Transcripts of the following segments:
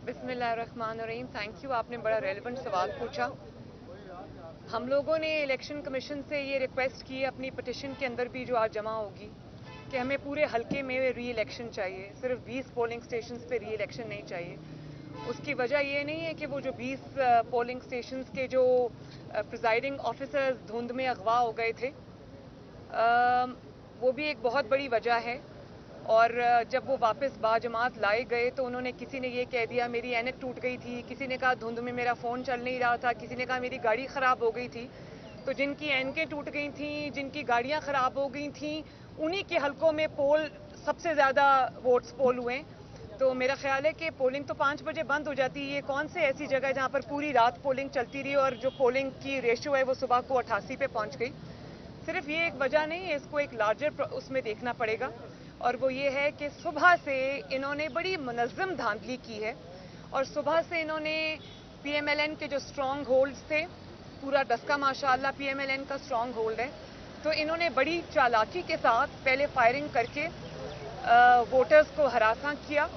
बिस्मिल्लाहिर्रहमानिर्रहीम। Thank you, आपने बड़ा रेलेवेंट सवाल पूछा। हम लोगों ने इलेक्शन कमीशन से ये रिक्वेस्ट की अपनी पिटिशन के अंदर भी, जो आज जमा होगी, कि हमें पूरे हलके में री इलेक्शन चाहिए, सिर्फ 20 पोलिंग स्टेशंस पे री इलेक्शन नहीं चाहिए। उसकी वजह ये नहीं है कि वो जो 20 पोलिंग स्टेशंस के जो प्रिजाइडिंग ऑफिसर्स धुंध में अगवा हो गए थे, वो भी एक बहुत बड़ी वजह है। और जब वो वापस बाजमात लाए गए तो उन्होंने, किसी ने ये कह दिया मेरी ऐनक टूट गई थी, किसी ने कहा धुंध में मेरा फ़ोन चल नहीं रहा था, किसी ने कहा मेरी गाड़ी ख़राब हो गई थी। तो जिनकी ऐनकें टूट गई थी, जिनकी गाड़ियां ख़राब हो गई थी, उन्हीं के हलकों में पोल सबसे ज़्यादा वोट्स पोल हुए। तो मेरा ख्याल है कि पोलिंग तो 5 बजे बंद हो जाती है। ये कौन से ऐसी जगह है जहाँ पर पूरी रात पोलिंग चलती रही और जो पोलिंग की रेशो है वो सुबह को 88 पे पहुँच गई। सिर्फ ये एक वजह नहीं है, इसको एक लार्जर उसमें देखना पड़ेगा। और वो ये है कि सुबह से इन्होंने बड़ी मुनज़्ज़म धांधली की है। और सुबह से इन्होंने पीएमएलएन के जो स्ट्रॉन्ग होल्ड्स थे, पूरा डस्का माशाअल्लाह पीएमएलएन का स्ट्रॉन्ग होल्ड है, तो इन्होंने बड़ी चालाकी के साथ पहले फायरिंग करके वोटर्स को हरासा किया।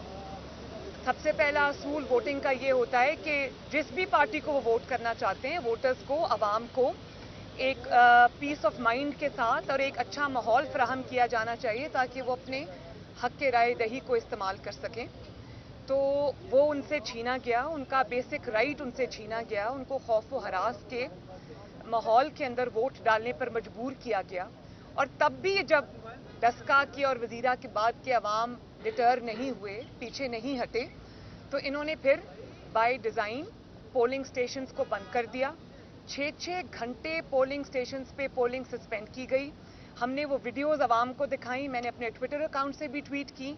सबसे पहला असूल वोटिंग का ये होता है कि जिस भी पार्टी को वो वोट करना चाहते हैं, वोटर्स को, आवाम को एक पीस ऑफ माइंड के साथ और एक अच्छा माहौल फराहम किया जाना चाहिए ताकि वो अपने हक के राय दही को इस्तेमाल कर सकें। तो वो उनसे छीना गया, उनका बेसिक राइट उनसे छीना गया, उनको खौफ व हरास के माहौल के अंदर वोट डालने पर मजबूर किया गया। और तब भी जब डस्का की और वजीरा के बाद के अवाम डिटर नहीं हुए, पीछे नहीं हटे, तो इन्होंने फिर बाय डिज़ाइन पोलिंग स्टेशंस को बंद कर दिया। 6-6 घंटे पोलिंग स्टेशंस पे पोलिंग सस्पेंड की गई। हमने वो वीडियोस अवाम को दिखाई, मैंने अपने ट्विटर अकाउंट से भी ट्वीट की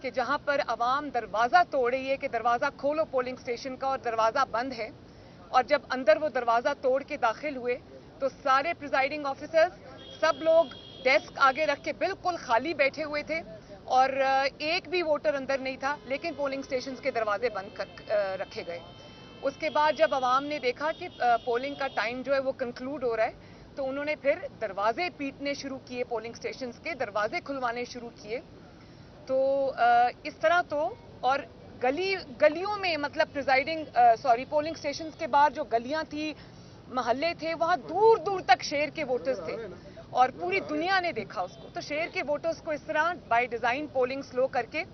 कि जहां पर अवाम दरवाज़ा तोड़ रही है कि दरवाज़ा खोलो पोलिंग स्टेशन का, और दरवाज़ा बंद है। और जब अंदर वो दरवाज़ा तोड़ के दाखिल हुए तो सारे प्रिजाइडिंग ऑफिसर्स, सब लोग डेस्क आगे रख के बिल्कुल खाली बैठे हुए थे और एक भी वोटर अंदर नहीं था, लेकिन पोलिंग स्टेशंस के दरवाजे बंद कर रखे गए। उसके बाद जब अवाम ने देखा कि पोलिंग का टाइम जो है वो कंक्लूड हो रहा है, तो उन्होंने फिर दरवाजे पीटने शुरू किए, पोलिंग स्टेशंस के दरवाजे खुलवाने शुरू किए। तो इस तरह तो, और गलियों में, मतलब पोलिंग स्टेशंस के बाहर जो गलियां थी, महल्ले थे, वहां दूर दूर तक शेर के वोटर्स थे और पूरी दुनिया ने देखा उसको। तो शेर के वोटर्स को इस तरह बाय डिज़ाइन पोलिंग स्लो करके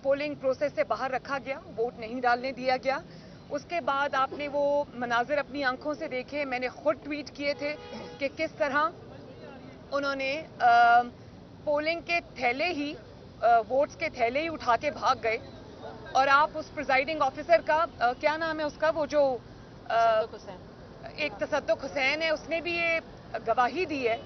पोलिंग प्रोसेस से बाहर रखा गया, वोट नहीं डालने दिया गया। उसके बाद आपने वो मनाजिर अपनी आंखों से देखे, मैंने खुद ट्वीट किए थे कि किस तरह उन्होंने पोलिंग के थैले ही, वोट्स के थैले ही उठा के भाग गए। और आप उस प्रिजाइडिंग ऑफिसर का क्या नाम है उसका, वो जो एक तसद्दुक हुसैन है, उसने भी ये गवाही दी है।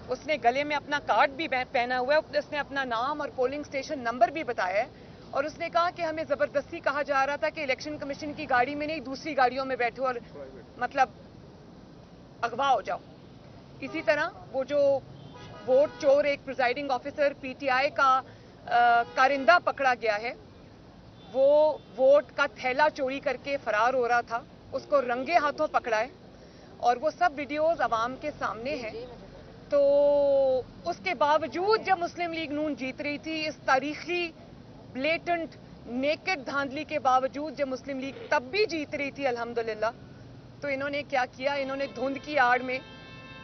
उसने गले में अपना कार्ड भी पहना हुआ है, उसने अपना नाम और पोलिंग स्टेशन नंबर भी बताया है। और उसने कहा कि हमें ज़बरदस्ती कहा जा रहा था कि इलेक्शन कमीशन की गाड़ी में नहीं, दूसरी गाड़ियों में बैठो और मतलब अगवा हो जाओ। इसी तरह वो जो वोट चोर, एक प्रिजाइडिंग ऑफिसर पीटीआई का कारिंदा पकड़ा गया है, वो वोट का थैला चोरी करके फरार हो रहा था, उसको रंगे हाथों पकड़ा है और वो सब वीडियोस अवाम के सामने हैं। तो उसके बावजूद जब मुस्लिम लीग नून जीत रही थी, इस तारीखी ब्लेटेंट नेकेड धांधली के बावजूद जब मुस्लिम लीग तब भी जीत रही थी अल्हम्दुलिल्लाह, तो इन्होंने क्या किया, इन्होंने धुंध की आड़ में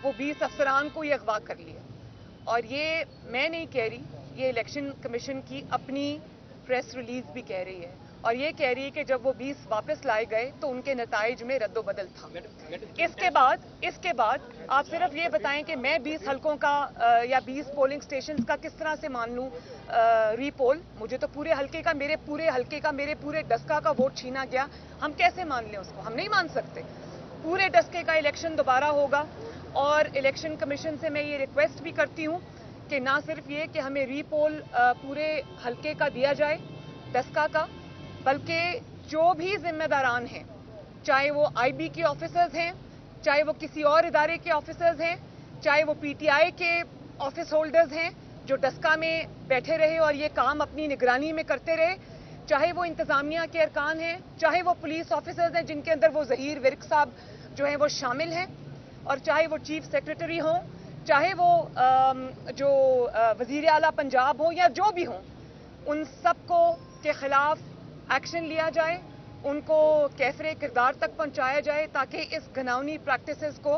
वो 20 अफसरान को ही अगवा कर लिया। और ये मैं नहीं कह रही, ये इलेक्शन कमीशन की अपनी प्रेस रिलीज भी कह रही है, और ये कह रही है कि जब वो 20 वापस लाए गए तो उनके नताइज में रद्दोबदल था। इसके बाद आप सिर्फ ये बताएं कि मैं 20 हलकों का या 20 पोलिंग स्टेशंस का किस तरह से मान लूं रीपोल। मुझे तो पूरे हलके का, मेरे पूरे डस्का का वोट छीना गया। हम कैसे मान लें उसको? हम नहीं मान सकते। पूरे डस्के का इलेक्शन दोबारा होगा। और इलेक्शन कमीशन से मैं ये रिक्वेस्ट भी करती हूँ कि ना सिर्फ ये कि हमें रीपोल पूरे हलके का दिया जाए, डस्का का, बल्कि जो भी जिम्मेदारान हैं, चाहे वो आईबी के ऑफिसर्स हैं, चाहे वो किसी और इदारे के ऑफिसर्स हैं, चाहे वो पीटीआई के ऑफिस होल्डर्स हैं जो डस्का में बैठे रहे और ये काम अपनी निगरानी में करते रहे, चाहे वो इंतजामिया के अरकान हैं, चाहे वो पुलिस ऑफिसर्स हैं जिनके अंदर वो ज़हीर विर्क साहब जो हैं वो शामिल हैं, और चाहे वो चीफ सेक्रेटरी हों, चाहे वो जो वज़ीर आला पंजाब हो या जो भी हों, उन सबको के खिलाफ एक्शन लिया जाए, उनको कैफरे किरदार तक पहुंचाया जाए ताकि इस घिनौनी प्रैक्टिसेस को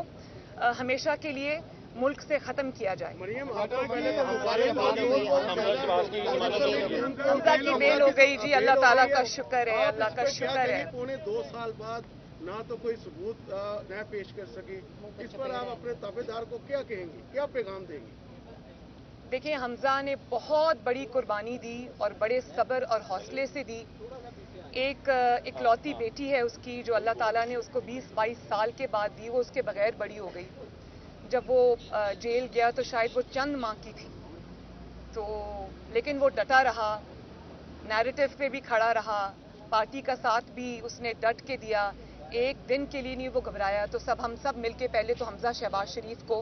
हमेशा के लिए मुल्क से ख़त्म किया जाए। हमजा की बेल हो गई जी, अल्लाह ताला का शुक्र है, अल्लाह का शुक्र है। पौने 2 साल बाद ना तो कोई सबूत न पेश कर सके, इस पर आप अपने ताबेदार को क्या कहेंगे, क्या पैगाम देंगे? देखिए, हमजा ने बहुत बड़ी कुर्बानी दी और बड़े सब्र और हौसले से दी। एक इकलौती बेटी है उसकी जो अल्लाह ताला ने उसको 20-22 साल के बाद दी, वो उसके बगैर बड़ी हो गई। जब वो जेल गया तो शायद वो चंद माह की थी, तो लेकिन वो डटा रहा, नैरेटिव पे भी खड़ा रहा, पार्टी का साथ भी उसने डट के दिया, एक दिन के लिए नहीं वो घबराया। तो हम सब मिलके पहले तो हमजा शहबाज शरीफ को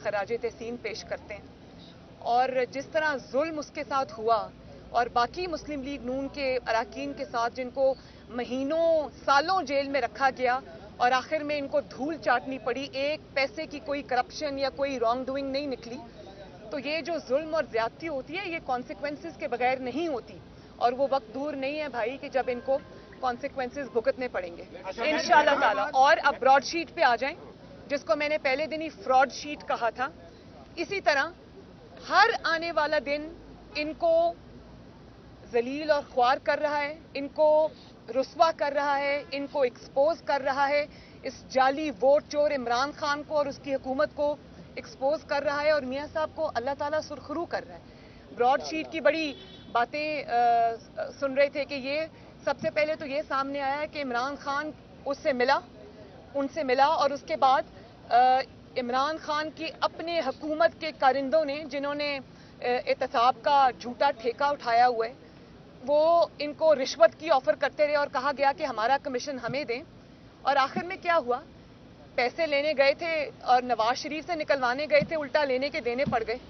खराज तहसीन पेश करते हैं। और जिस तरह जुल्म उसके साथ हुआ और बाकी मुस्लिम लीग नून के अरकान के साथ जिनको महीनों सालों जेल में रखा गया और आखिर में इनको धूल चाटनी पड़ी, एक पैसे की कोई करप्शन या कोई रॉन्ग डूइंग नहीं निकली। तो ये जो जुल्म और ज्यादती होती है ये कॉन्सिक्वेंसेस के बगैर नहीं होती, और वो वक्त दूर नहीं है भाई कि जब इनको कॉन्सिक्वेंसेस भुगतने पड़ेंगे इंशाअल्लाह ताला। और अब ब्रॉडशीट पे आ जाएं, जिसको मैंने पहले दिन ही फ्रॉड शीट कहा था। इसी तरह हर आने वाला दिन इनको जलील और ख्वार कर रहा है, इनको रुस्वा कर रहा है, इनको एक्सपोज कर रहा है, इस जाली वोट चोर इमरान खान को और उसकी हुकूमत को एक्सपोज कर रहा है, और मियां साहब को अल्लाह ताला सुरखरू कर रहा है। ब्रॉडशीट की बड़ी बातें सुन रहे थे कि ये सबसे पहले तो ये सामने आया है कि इमरान खान उनसे मिला और उसके बाद इमरान खान की अपने हुकूमत के कारिंदों ने, जिन्होंने एहतसाब का झूठा ठेका उठाया हुआ है, वो इनको रिश्वत की ऑफर करते रहे और कहा गया कि हमारा कमीशन हमें दें। और आखिर में क्या हुआ, पैसे लेने गए थे और नवाज शरीफ से निकलवाने गए थे, उल्टा लेने के देने पड़ गए,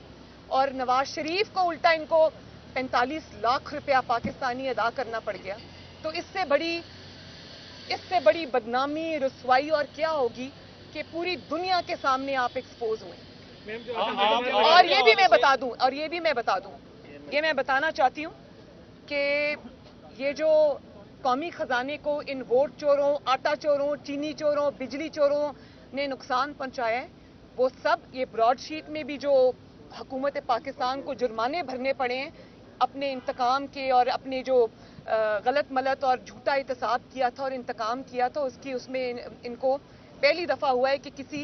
और नवाज शरीफ को उल्टा इनको 45 लाख रुपया पाकिस्तानी अदा करना पड़ गया। तो इससे बड़ी बदनामी, रुसवाई और क्या होगी कि पूरी दुनिया के सामने आप एक्सपोज हुए। और ये भी मैं बताना चाहती हूँ कि ये जो कौमी खजाने को इन वोट चोरों, आटा चोरों, चीनी चोरों, बिजली चोरों ने नुकसान पहुंचाया है, वो सब ये ब्रॉडशीट में भी जो हुकूमत पाकिस्तान को जुर्माने भरने पड़े हैं अपने इंतकाम के, और अपने जो गलत मलत और झूठा एहतसाब किया था और इंतकाम किया था उसमें इनको पहली दफा हुआ है कि किसी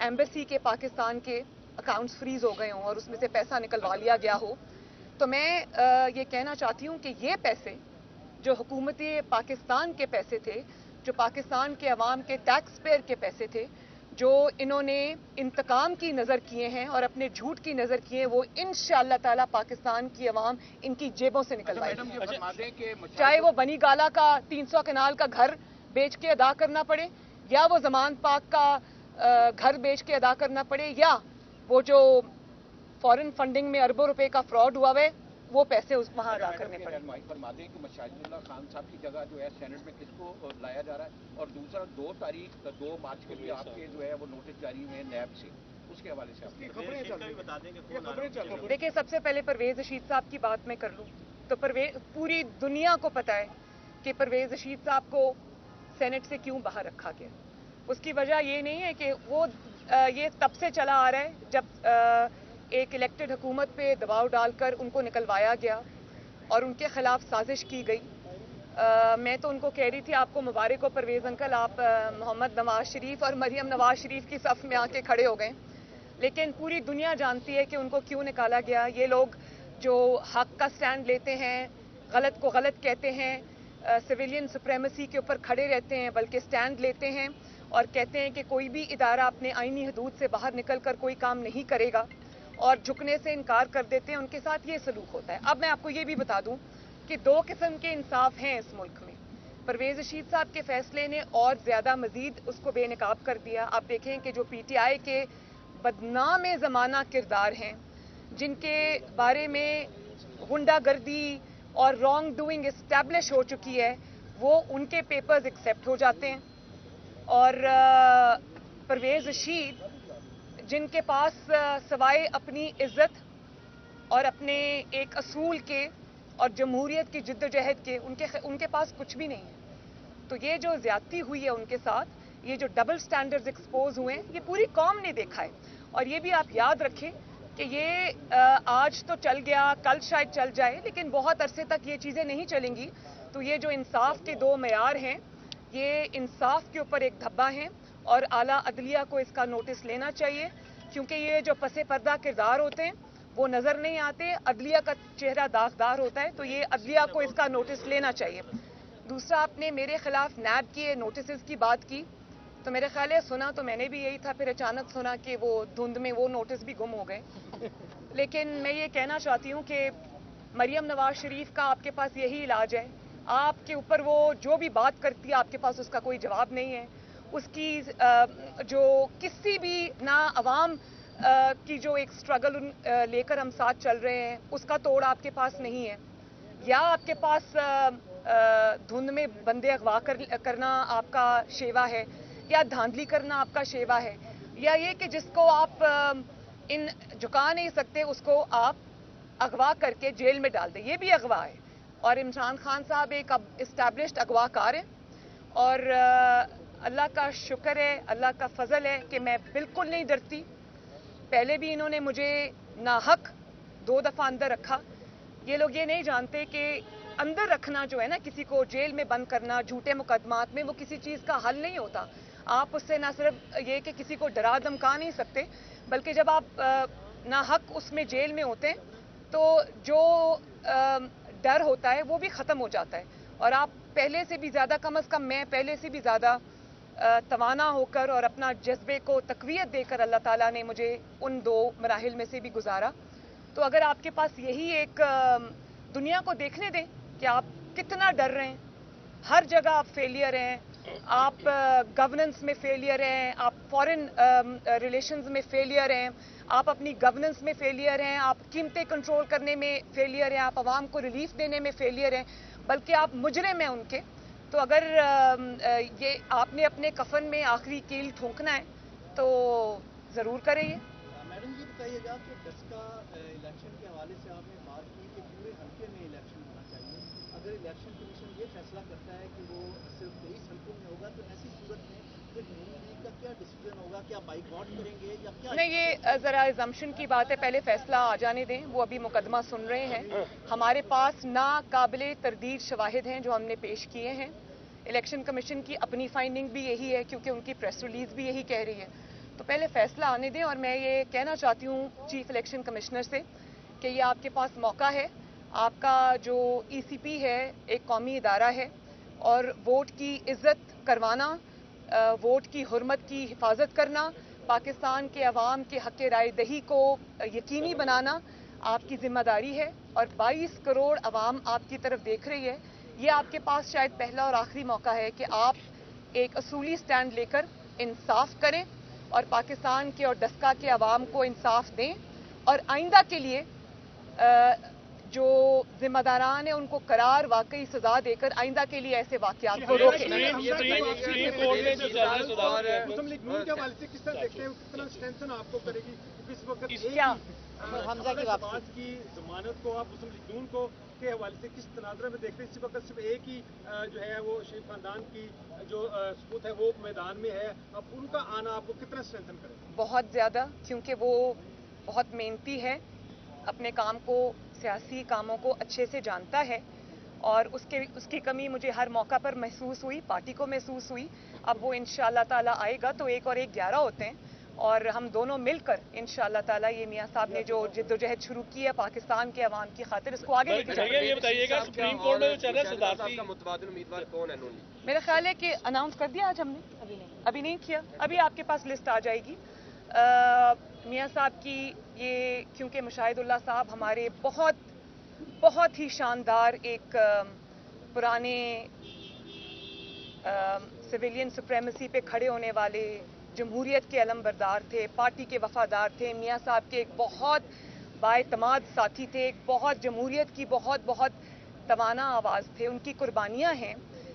एम्बेसी के पाकिस्तान के अकाउंट्स फ्रीज हो गए हों और उसमें से पैसा निकलवा लिया गया हो। तो मैं ये कहना चाहती हूँ कि ये पैसे जो हुकूमत पाकिस्तान के पैसे थे, जो पाकिस्तान के अवाम के टैक्स पेयर के पैसे थे, जो इन्होंने इंतकाम की नज़र किए हैं और अपने झूठ की नज़र किए हैं, वो इंशाअल्लाह ताला पाकिस्तान की अवाम इनकी जेबों से निकलवाएगी। चाहे वो बनी गाला का 300 कनाल का घर बेच के अदा करना पड़े, या वो जमान पाक का घर बेच के अदा करना पड़े, या वो जो फॉरेन फंडिंग में अरबों रुपए का फ्रॉड हुआ है वो पैसे वहां अदा करने पड़े। फरमा दें कि मशाहिदुल्लाह खान साहब की जगह जो है सेनेट में किसको लाया जा रहा है, और दूसरा 2 मार्च के लिए आपके जो है वो नोटिस जारी हुए हैं नैब से, उसके हवाले से देखिए, सबसे पहले परवेज रशीद साहब की बात मैं कर लूं तो पूरी दुनिया को पता है कि परवेज रशीद साहब को सेनेट से क्यों बाहर रखा गया। उसकी वजह ये नहीं है कि वो ये तब से चला आ रहा है जब एक इलेक्टेड हुकूमत पे दबाव डालकर उनको निकलवाया गया और उनके खिलाफ साजिश की गई। मैं तो उनको कह रही थी, आपको मुबारक हो परवेज अंकल, आप मोहम्मद नवाज शरीफ और मरियम नवाज शरीफ की सफ में आके खड़े हो गए। लेकिन पूरी दुनिया जानती है कि उनको क्यों निकाला गया। ये लोग जो हक का स्टैंड लेते हैं, गलत को गलत कहते हैं, सिविलियन सुप्रेमेसी के ऊपर खड़े रहते हैं, बल्कि स्टैंड लेते हैं और कहते हैं कि कोई भी इदारा अपने आईनी हदूद से बाहर निकलकर कोई काम नहीं करेगा और झुकने से इनकार कर देते हैं, उनके साथ ये सलूक होता है। अब मैं आपको ये भी बता दूं कि 2 किस्म के इंसाफ हैं इस मुल्क में। परवेज रशीद साहब के फैसले ने और ज्यादा मजीद उसको बेनकाब कर दिया। आप देखें कि जो PTI के बदनाम ज़माना किरदार हैं, जिनके बारे में गुंडागर्दी और रॉन्ग डूइंग इस्टेब्लिश हो चुकी है, वो उनके पेपर्स एक्सेप्ट हो जाते हैं। और परवेज रशीद, जिनके पास सवाए अपनी इज्जत और अपने एक असूल के اور جمہوریت کی جدوجہد کے ان کے پاس کچھ بھی نہیں ہے. تو یہ جو زیادتی ہوئی ہے ان کے ساتھ, یہ جو ڈبل سٹینڈرڈز ایکسپوز ہوئے ہیں, یہ پوری قوم نے دیکھا ہے. اور یہ بھی آپ یاد رکھیں کہ یہ آج تو چل گیا, کل شاید چل جائے, لیکن بہت عرصے تک یہ چیزیں نہیں چلیں گی. تو یہ جو انصاف کے دو معیار ہیں, یہ انصاف کے اوپر ایک دھبا ہیں, اور اعلیٰ عدلیہ کو اس کا نوٹس لینا چاہیے, کیونکہ یہ جو پس پردہ کردار ہوتے ہیں وہ نظر نہیں آتے, عدلیہ کا چہرہ داغدار ہوتا ہے. تو یہ عدلیہ کو اس کا نوٹس لینا چاہیے. دوسرا, آپ نے میرے خلاف نیب کے نوٹسز کی بات کی, تو میرے خیال ہے سنا تو میں نے بھی یہی تھا, پھر اچانک سنا کہ وہ دھند میں وہ نوٹس بھی گم ہو گئے. لیکن میں یہ کہنا چاہتی ہوں کہ مریم نواز شریف کا آپ کے پاس یہی علاج ہے. آپ کے اوپر وہ جو بھی بات کرتی ہے آپ کے پاس اس کا کوئی جواب نہیں ہے. اس کی جو کسی بھی نہ عوام کی جو ایک سٹرگل لے کر ہم ساتھ چل رہے ہیں اس کا توڑ آپ کے پاس نہیں ہے. یا آپ کے پاس دھند میں بندے اغوا کرنا آپ کا شیوا ہے, یا دھاندلی کرنا آپ کا شیوا ہے, یا یہ کہ جس کو آپ ان جھکا نہیں سکتے اس کو آپ اغوا کر کے جیل میں ڈال دیں, یہ بھی اغوا ہے. اور عمران خان صاحب ایک اسٹیبلشڈ اغوا کار ہیں, اور اللہ کا شکر ہے, اللہ کا فضل ہے کہ میں بالکل نہیں ڈرتی. پہلے بھی انہوں نے مجھے ناحق 2 دفعہ اندر رکھا. یہ لوگ یہ نہیں جانتے کہ اندر رکھنا جو ہے نا, کسی کو جیل میں بند کرنا جھوٹے مقدمات میں, وہ کسی چیز کا حل نہیں ہوتا. آپ اس سے نہ صرف یہ کہ کسی کو ڈرا دھمکا نہیں سکتے, بلکہ جب آپ ناحق اس میں جیل میں ہوتے ہیں تو جو ڈر ہوتا ہے وہ بھی ختم ہو جاتا ہے. اور آپ پہلے سے بھی زیادہ, کم از کم میں پہلے سے بھی زیادہ توانا ہو کر اور اپنا جذبے کو تقویت دے کر اللہ تعالیٰ نے مجھے ان 2 مراحل میں سے بھی گزارا. تو اگر آپ کے پاس یہی ایک دنیا کو دیکھنے دیں کہ آپ کتنا ڈر رہے ہیں, ہر جگہ آپ فیلئر ہیں, آپ گورننس میں فیلئر ہیں, آپ فارن ریلیشنز میں فیلئر ہیں, آپ اپنی گورننس میں فیلئر ہیں, آپ قیمتیں کنٹرول کرنے میں فیلئر ہیں, آپ عوام کو ریلیف دینے میں فیلئر ہیں, بلکہ آپ مجرم ہیں ان کے. تو اگر یہ آپ نے اپنے کفن میں آخری کیل ٹھونکنا ہے تو ضرور کریں. یہ میڈم جی بتائیے گا کہ ڈسکا الیکشن کے حوالے سے آپ نے بات کی کہ پورے حلقے میں الیکشن ہونا چاہیے. اگر الیکشن کمیشن یہ فیصلہ کرتا ہے کہ وہ صرف 23 حلقوں میں ہوگا, تو ایسی صورت میں پھر نون لیگ کا کیا ڈیسیجن ہوگا؟ کیا بائیک آؤٹ کریں گے یا کیا؟ نہیں, یہ ذرا ایزمپشن کی بات ہے, پہلے فیصلہ آ جانے دیں. وہ ابھی مقدمہ سن رہے ہیں. ہمارے پاس ناقابل تردید شواہد ہیں جو ہم نے پیش کیے ہیں. الیکشن کمیشن کی اپنی فائنڈنگ بھی یہی ہے, کیونکہ ان کی پریس ریلیز بھی یہی کہہ رہی ہے. تو پہلے فیصلہ آنے دیں. اور میں یہ کہنا چاہتی ہوں چیف الیکشن کمشنر سے کہ یہ آپ کے پاس موقع ہے. آپ کا جو ای سی پی ہے ایک قومی ادارہ ہے, اور ووٹ کی عزت کروانا, ووٹ کی حرمت کی حفاظت کرنا, پاکستان کے عوام کے حق رائے دہی کو یقینی بنانا آپ کی ذمہ داری ہے. اور 22 کروڑ عوام آپ کی طرف دیکھ رہی ہے. یہ آپ کے پاس شاید پہلا اور آخری موقع ہے کہ آپ ایک اصولی سٹینڈ لے کر انصاف کریں اور پاکستان کے اور ڈسکا کے عوام کو انصاف دیں, اور آئندہ کے لیے جو ذمہ داران ہیں ان کو قرار واقعی سزا دے کر آئندہ کے لیے ایسے واقعات کو روکیں. مسلم لیگ نون کے حوالے سے کس طرح دیکھتے ہیں, کتنا اسٹرینتھن آپ کو کرے گی؟ اس وقت حمزہ کی واپسی کی ضمانت کو آپ مسلم لیگ نون کو کے حوالے سے کس تناظر میں دیکھتے ہیں؟ اس وقت صرف ایک ہی جو ہے وہ شریف خاندان کی جو ثبوت ہے وہ میدان میں ہے, اب ان کا آنا آپ کو کتنا اسٹرینتھن کرے گا؟ بہت زیادہ, کیونکہ وہ بہت محنتی ہے, اپنے کام کو, سیاسی کاموں کو اچھے سے جانتا ہے, اور اس کی کمی مجھے ہر موقع پر محسوس ہوئی, پارٹی کو محسوس ہوئی. اب وہ انشاءاللہ تعالیٰ آئے گا تو 1 اور 1 11 ہوتے ہیں, اور ہم دونوں مل کر انشاءاللہ تعالیٰ یہ میاں صاحب نے جو جدوجہد شروع کی ہے پاکستان کے عوام کی خاطر, اس کو آگے لے کے جائیں گے. یہ بتائیے گا سپریم کورٹ میں جو چل رہا ہے صدارتی کا متبادل امیدوار کون ہے؟ میرا خیال ہے کہ اناؤنس کر دیا آج ہم نے, ابھی نہیں کیا, ابھی آپ کے پاس لسٹ آ جائے گی. میاں صاحب کی یہ, کیونکہ مشاہد اللہ صاحب ہمارے بہت ہی شاندار ایک پرانے سویلین سپریمیسی پہ کھڑے ہونے والے جمہوریت کے علم بردار تھے, پارٹی کے وفادار تھے. میاں صاحب کے ایک بہت بااعتماد ساتھی تھے, ایک بہت جمہوریت کی بہت توانا آواز تھے. ان کی قربانیاں ہیں.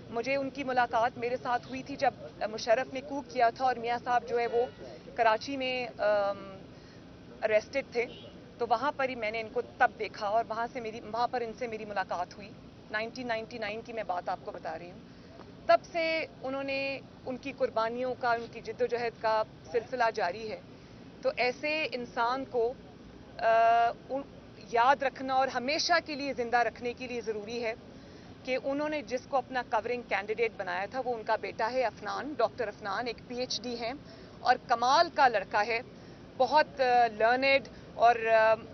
مجھے ان کی ملاقات میرے ساتھ ہوئی تھی جب مشرف نے کوک کیا تھا, اور میاں صاحب جو ہے وہ کراچی میں اریسٹڈ تھے. तो वहाँ पर ही मैंने इनको तब देखा और वहाँ पर इनसे मेरी मुलाकात हुई। 1999 की मैं बात आपको बता रही हूँ। तब से उन्होंने उनकी कुर्बानियों का, उनकी जिद्दोजहद का सिलसिला जारी है। तो ऐसे इंसान को याद रखना और हमेशा के लिए ज़िंदा रखने के लिए ज़रूरी है कि उन्होंने जिसको अपना कवरिंग कैंडिडेट बनाया था वो उनका बेटा है अफनान, डॉक्टर अफनान, एक PhD हैं और कमाल का लड़का है, बहुत लर्नेड और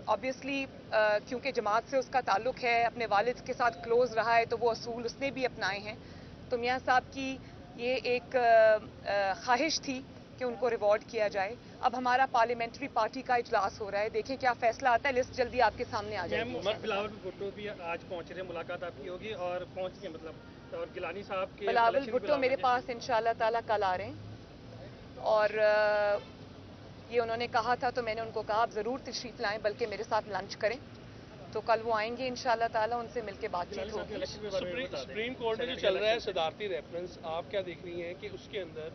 ऑब्वियसली क्योंकि जमात से उसका ताल्लुक़ है, अपने वालिद के साथ क्लोज़ रहा है, तो वो असूल उसने भी अपनाए हैं। तो मियाँ साहब की ये एक ख्वाहिश थी कि उनको रिवॉर्ड किया जाए। अब हमारा पार्लियामेंट्री पार्टी का इजलास हो रहा है, देखें क्या फैसला आता है। लिस्ट जल्दी आपके सामने आ जाएगी। बिलावल भुट्टो भी आज पहुंच रहे हैं, मुलाकात आपकी होगी और पहुंच गए मतलब, और गिलानी साहब के बिलावल भुट्टो मेरे पास इंशाल्लाह ताला कल आ रहे हैं और ये उन्होंने कहा था, तो मैंने उनको कहा आप ज़रूर तशरीफ़ लाएं, बल्कि मेरे साथ लंच करें। तो कल वो आएंगे इंशाल्लाह ताला, उनसे मिलके बातचीत होगी। सुप्रीम कोर्ट में जो चल रहा है सदारती रेफरेंस, आप क्या देख रही हैं कि उसके अंदर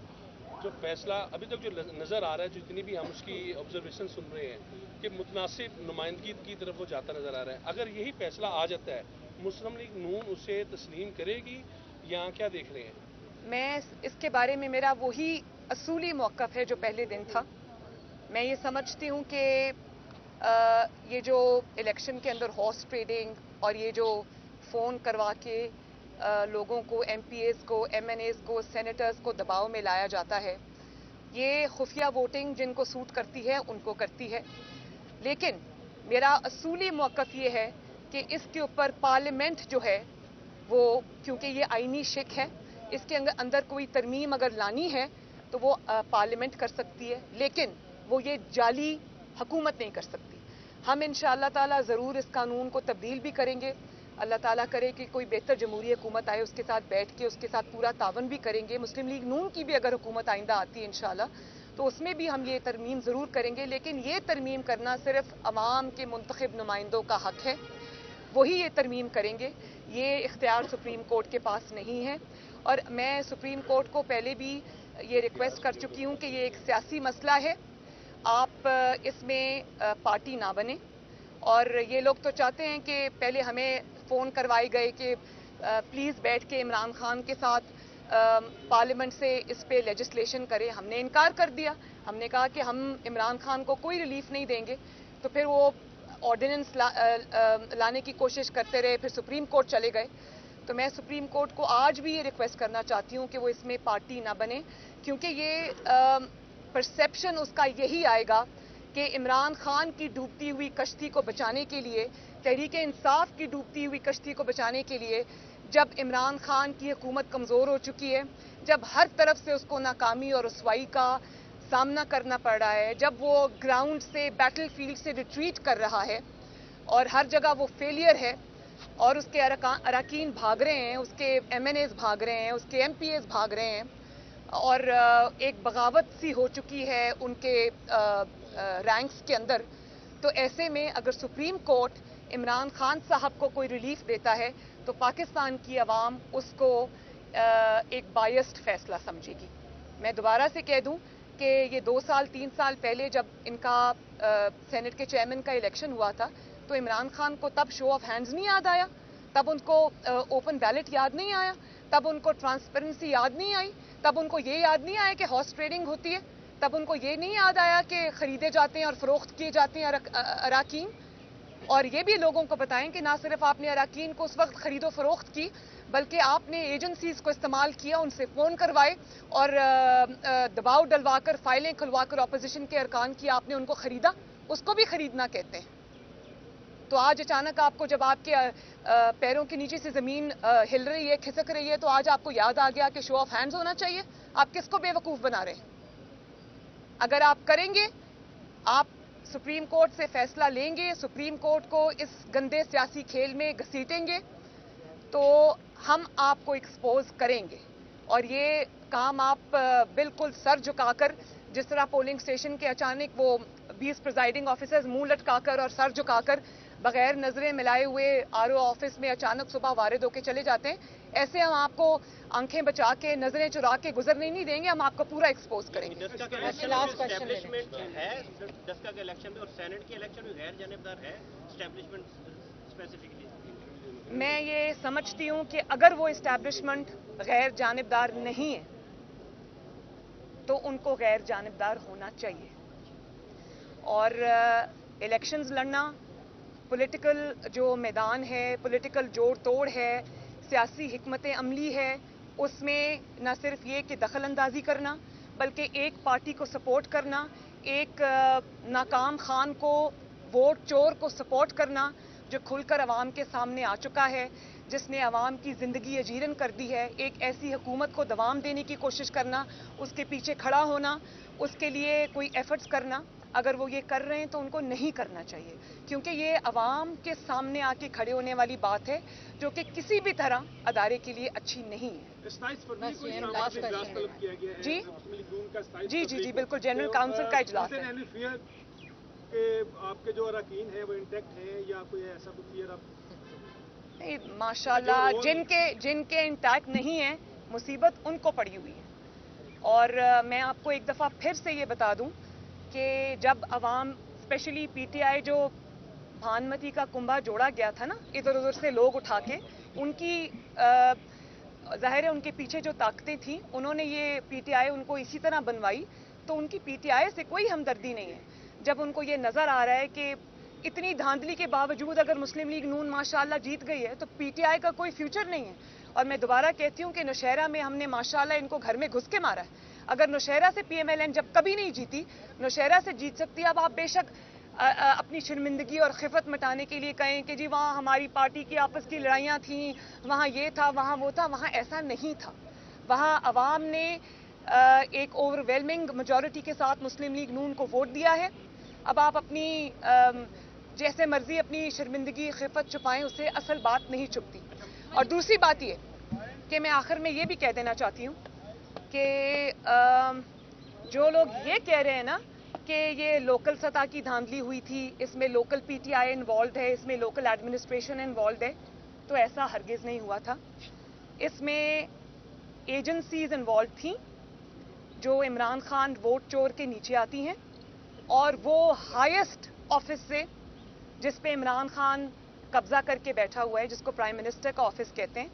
जो फैसला अभी तक जो नज़र आ रहा है, जितनी भी हम उसकी ऑब्जर्वेशन सुन रहे हैं कि मुतनासिब नुमाइंदगी की तरफ वो जाता नज़र आ रहा है, अगर यही फैसला आ जाता है, मुस्लिम लीग नून उसे तस्लीम करेगी या क्या देख रहे हैं? मैं इसके बारे में, मेरा वही असूली मौक़िफ़ है जो पहले दिन था। मैं ये समझती हूँ कि ये जो इलेक्शन के अंदर हॉर्स ट्रेडिंग और ये जो फ़ोन करवा के लोगों को, MPAs को, MNAs को, सेनेटर्स को दबाव में लाया जाता है, ये खुफिया वोटिंग जिनको सूट करती है उनको करती है। लेकिन मेरा असूली मौक़िफ़ ये है कि इसके ऊपर पार्लियामेंट जो है वो, क्योंकि ये आईनी शिक है, इसके अंदर कोई तरमीम अगर लानी है तो वो पार्लियामेंट कर सकती है, लेकिन वो ये जाली हुकूमत नहीं कर सकती। हम इंशाअल्लाह ताला ज़रूर इस कानून को तब्दील भी करेंगे। अल्लाह ताला करे कि कोई बेहतर जमहूरी हुकूमत आए, उसके साथ बैठ के उसके साथ पूरा तावन भी करेंगे। मुस्लिम लीग नून की भी अगर हुकूमत आइंदा आती है इंशाअल्लाह, तो उसमें भी हम ये तरमीम ज़रूर करेंगे। लेकिन ये तरमीम करना सिर्फ अवाम के मुंतखब नुमाइंदों का हक है, वही ये तरमीम करेंगे। ये इख्तियार सुप्रीम कोर्ट के पास नहीं है। और मैं सुप्रीम कोर्ट को पहले भी ये रिक्वेस्ट कर चुकी हूँ कि ये एक सियासी मसला है, आप इसमें पार्टी ना बने। और ये लोग तो चाहते हैं कि पहले हमें फ़ोन करवाए गए कि प्लीज़ बैठ के इमरान खान के साथ पार्लियामेंट से इस पे लेजिस्लेशन करें। हमने इनकार कर दिया, हमने कहा कि हम इमरान खान को कोई रिलीफ नहीं देंगे। तो फिर वो ऑर्डिनेंस लाने की कोशिश करते रहे, फिर सुप्रीम कोर्ट चले गए। तो मैं सुप्रीम कोर्ट को आज भी ये रिक्वेस्ट करना चाहती हूँ कि वो इसमें पार्टी ना बने, क्योंकि ये परसेप्शन उसका यही आएगा कि इमरान खान की डूबती हुई कश्ती को बचाने के लिए, तहरीक इंसाफ की डूबती हुई कश्ती को बचाने के लिए, जब इमरान खान की हुकूमत कमज़ोर हो चुकी है, जब हर तरफ से उसको नाकामी और रुसवाई का सामना करना पड़ रहा है, जब वो ग्राउंड से, बैटल फील्ड से रिट्रीट कर रहा है और हर जगह वो फेलियर है और उसके अरकान भाग रहे हैं, उसके MNAs भाग रहे हैं, उसके MPAs भाग रहे हैं और एक बगावत सी हो चुकी है उनके रैंक्स के अंदर। तो ऐसे में अगर सुप्रीम कोर्ट इमरान खान साहब को कोई रिलीफ देता है तो पाकिस्तान की आवाम उसको एक बायस्ड फैसला समझेगी। मैं दोबारा से कह दूं कि ये 2 साल 3 साल पहले जब इनका सेनेट के चेयरमैन का इलेक्शन हुआ था, तो इमरान खान को तब शो ऑफ हैंड्स नहीं याद आया, तब उनको ओपन बैलेट याद नहीं आया, तब उनको ट्रांसपेरेंसी याद नहीं आई, तब उनको ये याद नहीं आया कि हॉर्स ट्रेडिंग होती है, तब उनको ये नहीं याद आया कि खरीदे जाते हैं और फरोख्त किए जाते हैं अराकीन। और ये भी लोगों को बताएं कि ना सिर्फ आपने अराकीन को उस वक्त खरीदो फरोख्त की, बल्कि आपने एजेंसीज को इस्तेमाल किया, उनसे फ़ोन करवाए और दबाव डलवाकर, फाइलें खुलवाकर अपोजिशन के अरकान की आपने उनको खरीदा। उसको भी खरीदना कहते हैं। तो आज अचानक आपको, जब आपके पैरों के नीचे से ज़मीन हिल रही है, खिसक रही है, तो आज आपको याद आ गया कि शो ऑफ हैंड्स होना चाहिए। आप किसको बेवकूफ़ बना रहे हैं? अगर आप करेंगे, आप सुप्रीम कोर्ट से फैसला लेंगे, सुप्रीम कोर्ट को इस गंदे सियासी खेल में घसीटेंगे, तो हम आपको एक्सपोज करेंगे। और ये काम आप बिल्कुल सर झुकाकर, जिस तरह पोलिंग स्टेशन के अचानक वो 20 प्रिजाइडिंग ऑफिसर्स मुंह लटकाकर और सर झुकाकर बगैर नजरें मिलाए हुए आरओ ऑफिस में अचानक सुबह वारिद होकर चले जाते हैं, ऐसे हम आपको आंखें बचा के नजरें चुरा के गुजरने नहीं देंगे, हम आपको पूरा एक्सपोज करेंगे। एस्टेब्लिशमेंट है दस्का के इलेक्शन में और सेनेट के इलेक्शन में गैर जानिबदार है एस्टेब्लिशमेंट स्पेसिफिकली। मैं ये समझती हूं कि अगर वो इस्टेब्लिशमेंट गैर जानिबदार नहीं है तो उनको गैर जानिबदार होना चाहिए। और इलेक्शंस लड़ना, पॉलिटिकल जो मैदान है, पॉलिटिकल जोड़ तोड़ है, सियासी हिकमत अमली है, उसमें न सिर्फ ये कि दखल अंदाजी करना बल्कि एक पार्टी को सपोर्ट करना, एक नाकाम खान को, वोट चोर को सपोर्ट करना जो खुलकर अवाम के सामने आ चुका है, जिसने अवाम की ज़िंदगी अजीरन कर दी है, एक ऐसी हुकूमत को दवाम देने की कोशिश करना, उसके पीछे खड़ा होना, उसके लिए कोई एफर्ट्स करना, अगर वो ये कर रहे हैं तो उनको नहीं करना चाहिए, क्योंकि ये अवाम के सामने आके खड़े होने वाली बात है जो कि किसी भी तरह अदारे के लिए अच्छी नहीं है। जी जी जी बिल्कुल, जनरल काउंसिल का इजलास है। कि आपके जो अरकान है वो इंटैक्ट है या कोई ऐसा कुछ फियर आप? नहीं, माशाल्लाह जिनके इंटैक्ट नहीं है, मुसीबत उनको पड़ी हुई है। और मैं आपको एक दफ़ा फिर से ये बता दूं कि जब अवाम, स्पेशली पीटीआई, जो भानुमती का कुंभा जोड़ा गया था ना इधर उधर से लोग उठा के, उनकी ज़ाहिर है उनके पीछे जो ताकतें थी, उन्होंने ये पीटीआई उनको इसी तरह बनवाई, तो उनकी पीटीआई से कोई हमदर्दी नहीं है। जब उनको ये नज़र आ रहा है कि इतनी धांधली के बावजूद अगर मुस्लिम लीग नून माशाल्लाह जीत गई है तो पीटीआई का कोई फ्यूचर नहीं है। और मैं दोबारा कहती हूँ कि नौशहरा में हमने माशाल्लाह इनको घर में घुस के मारा है। अगर नौशहरा से पीएमएलएन जब कभी नहीं जीती, नौशहरा से जीत सकती है। अब आप बेशक अपनी शर्मिंदगी और खिफत मिटाने के लिए कहें कि जी वहाँ हमारी पार्टी की आपस की लड़ाइयाँ थीं, वहाँ ये था, वहाँ वो था, वहाँ ऐसा नहीं था। वहाँ अवाम ने एक ओवरवेलमिंग मेजॉरिटी के साथ मुस्लिम लीग नून को वोट दिया है। अब आप अपनी जैसे मर्जी अपनी शर्मिंदगी खिफत छुपाएं, उससे असल बात नहीं छुपती। और दूसरी बात ये कि मैं आखिर में ये भी कह देना चाहती हूँ कि जो लोग ये कह रहे हैं ना कि ये लोकल सतह की धांधली हुई थी, इसमें लोकल पीटीआई इन्वॉल्व है, इसमें लोकल एडमिनिस्ट्रेशन इन्वॉल्व है, तो ऐसा हरगिज़ नहीं हुआ था। इसमें एजेंसीज इन्वॉल्व थी जो इमरान खान वोट चोर के नीचे आती हैं, और वो हाईएस्ट ऑफिस से जिस पे इमरान खान कब्जा करके बैठा हुआ है, जिसको प्राइम मिनिस्टर का ऑफिस कहते हैं,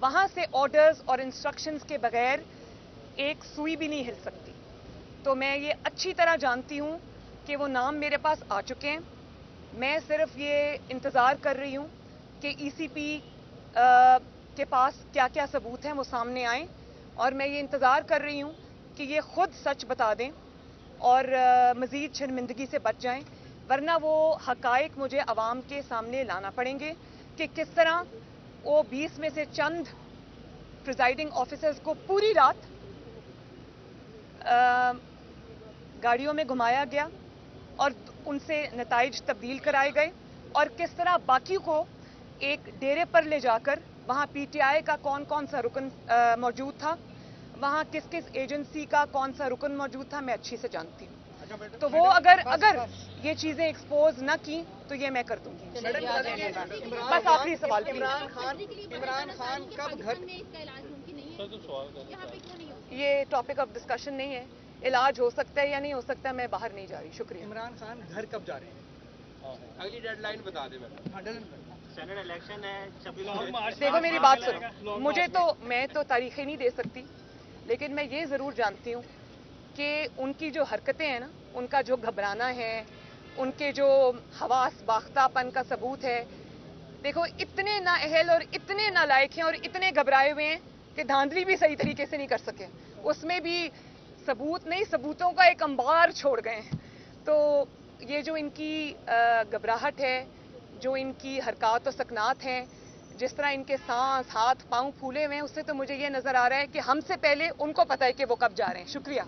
वहां से ऑर्डर्स और इंस्ट्रक्शंस के बगैर एक सुई भी नहीं हिल सकती। तो मैं ये अच्छी तरह जानती हूं कि वो नाम मेरे पास आ चुके हैं। मैं सिर्फ ये इंतज़ार कर रही हूं कि ईसीपी के पास क्या क्या सबूत हैं वो सामने आए, और मैं ये इंतज़ार कर रही हूं कि ये खुद सच बता दें और मज़ीद शर्मिंदगी से बच जाएं, वरना वो हकायक मुझे अवाम के सामने लाना पड़ेंगे कि किस तरह वो 20 में से चंद प्रिजाइडिंग ऑफिसर्स को पूरी रात गाड़ियों में घुमाया गया और उनसे नताइज तब्दील कराए गए, और किस तरह बाकी को एक डेरे पर ले जाकर वहाँ पीटीआई का कौन कौन सा रुकन मौजूद था, वहाँ किस किस एजेंसी का कौन सा रुकन मौजूद था, मैं अच्छी से जानती हूँ। तो वो अगर ये चीजें एक्सपोज न की तो ये मैं कर दूंगी। बस आखिरी सवाल, इमरान खान कब घर, ये टॉपिक ऑफ डिस्कशन नहीं है। इलाज हो सकता है या नहीं हो सकता, मैं बाहर नहीं जा रही। शुक्रिया। इमरान खान घर कब जा रहे हैं? अगली डेडलाइन बता दें मैडम। सेनेट इलेक्शन है, देखो मेरी बात सुनो, मैं तो तारीखें नहीं दे सकती, लेकिन मैं ये जरूर जानती हूँ कि उनकी जो हरकतें हैं ना, उनका जो घबराना है, उनके जो हवास बाख्तापन का सबूत है। देखो इतने नाअहल और इतने नालायक हैं और इतने घबराए हुए हैं कि धांधली भी सही तरीके से नहीं कर सके, उसमें भी सबूत नहीं, सबूतों का एक अंबार छोड़ गए हैं। तो ये जो इनकी घबराहट है, जो इनकी हरकत और सकनात हैं, जिस तरह इनके सांस, हाथ पांव फूले हुए हैं, उससे तो मुझे ये नजर आ रहा है कि हमसे पहले उनको पता है कि वो कब जा रहे हैं। शुक्रिया।